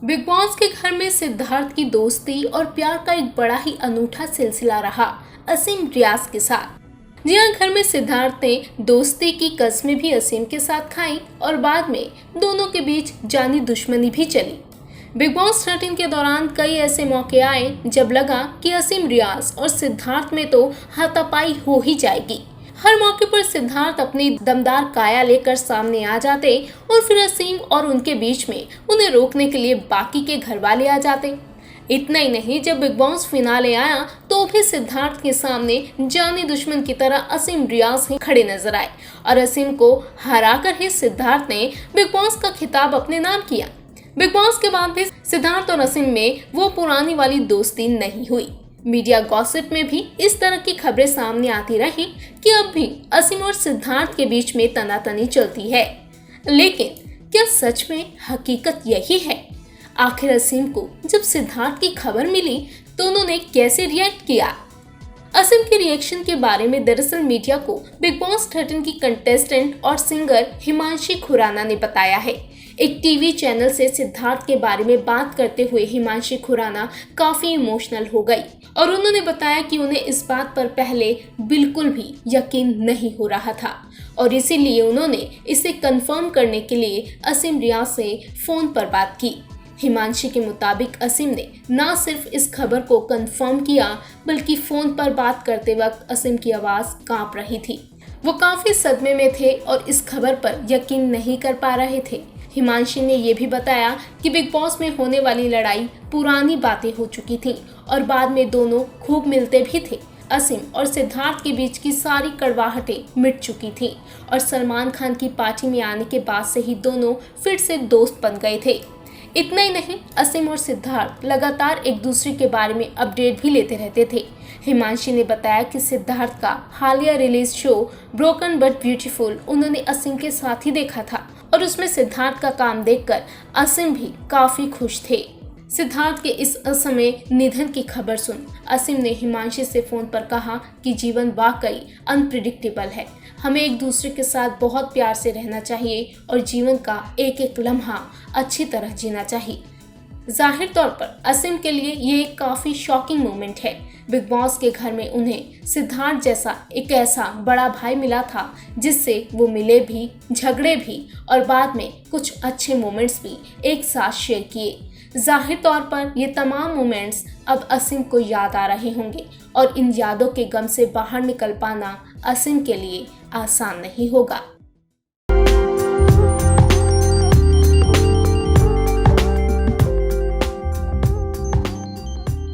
Big boss के घर में सिद्धार्थ की दोस्ती और प्यार का एक बड़ा ही अनूठा सिलसिला रहा असीम रियाज के साथ। जी हाँ, घर में सिद्धार्थ ने दोस्ती की कस्में भी असीम के साथ खाई और बाद में दोनों के बीच जानी दुश्मनी भी चली। बिग बॉस 13 के दौरान कई ऐसे मौके आए जब लगा कि असीम रियाज और सिद्धार्थ में तो हाथापाई हो ही जाएगी। हर मौके पर सिद्धार्थ अपनी दमदार काया लेकर सामने आ जाते और फिर असीम और उनके बीच में उन्हें रोकने के लिए बाकी के घर वाले आ जाते। इतना ही नहीं, जब बिग बॉस फिनाले आया तो भी सिद्धार्थ के सामने जानी दुश्मन की तरह असीम रियाज ही खड़े नजर आए और असीम को हराकर ही सिद्धार्थ ने बिग बॉस का खिताब अपने नाम किया। बिग बॉस के बाद भी सिद्धार्थ और असीम में वो पुरानी वाली दोस्ती नहीं हुई। मीडिया गॉसिप में भी इस तरह की खबरें सामने आती रही कि अब भी असीम और सिद्धार्थ के बीच में तनातनी चलती है। लेकिन क्या सच में हकीकत यही है? आखिर असीम को जब सिद्धार्थ की खबर मिली तो उन्होंने कैसे रिएक्ट किया? असीम के रिएक्शन के बारे में दरअसल मीडिया को बिग बॉस 13 की कंटेस्टेंट और सिंगर हिमांशी खुराना ने बताया है। एक टीवी चैनल से सिद्धार्थ के बारे में बात करते हुए हिमांशी खुराना काफी इमोशनल हो गई और उन्होंने बताया कि उन्हें इस बात पर पहले बिल्कुल भी यकीन नहीं हो रहा था और इसीलिए उन्होंने इसे कंफर्म करने के लिए असीम रियाज से फोन पर बात की। हिमांशी के मुताबिक असीम ने न सिर्फ इस खबर को कंफर्म किया बल्कि फोन पर बात करते वक्त असीम की आवाज कांप रही थी। वो काफी सदमे में थे और इस खबर पर यकीन नहीं कर पा रहे थे। हिमांशी ने यह भी बताया कि बिग बॉस में होने वाली लड़ाई पुरानी बातें हो चुकी थी और बाद में दोनों खूब मिलते भी थे। असीम और सिद्धार्थ के बीच की सारी कड़वाहटें मिट चुकी थी और सलमान खान की पार्टी में आने के बाद से ही दोनों फिर से दोस्त बन गए थे। इतना ही नहीं, असीम और सिद्धार्थ लगातार एक दूसरे के बारे में अपडेट भी लेते रहते थे। हिमांशी ने बताया कि सिद्धार्थ का हालिया release show broken but beautiful उन्होंने असीम के साथ ही देखा था और उसमें सिद्धार्थ का काम देखकर असीम भी काफी खुश थे। सिद्धार्थ के इस असमय निधन की खबर सुन असीम ने हिमांशी से फोन पर कहा कि जीवन वाकई अनप्रिडिक्टेबल है, हमें एक दूसरे के साथ बहुत प्यार से रहना चाहिए और जीवन का एक एक लम्हा अच्छी तरह जीना चाहिए। जाहिर तौर पर असीम के लिए ये एक काफी शॉकिंग मोमेंट है। बिग बॉस के घर में उन्हें सिद्धार्थ जैसा एक ऐसा बड़ा भाई मिला था जिससे वो मिले भी, झगड़े भी और बाद में कुछ अच्छे मोमेंट्स भी एक साथ शेयर किए। जाहिर तौर पर ये तमाम मोमेंट्स अब असीम को याद आ रहे होंगे और इन यादों के गम से बाहर निकल पाना असीम के लिए आसान नहीं होगा।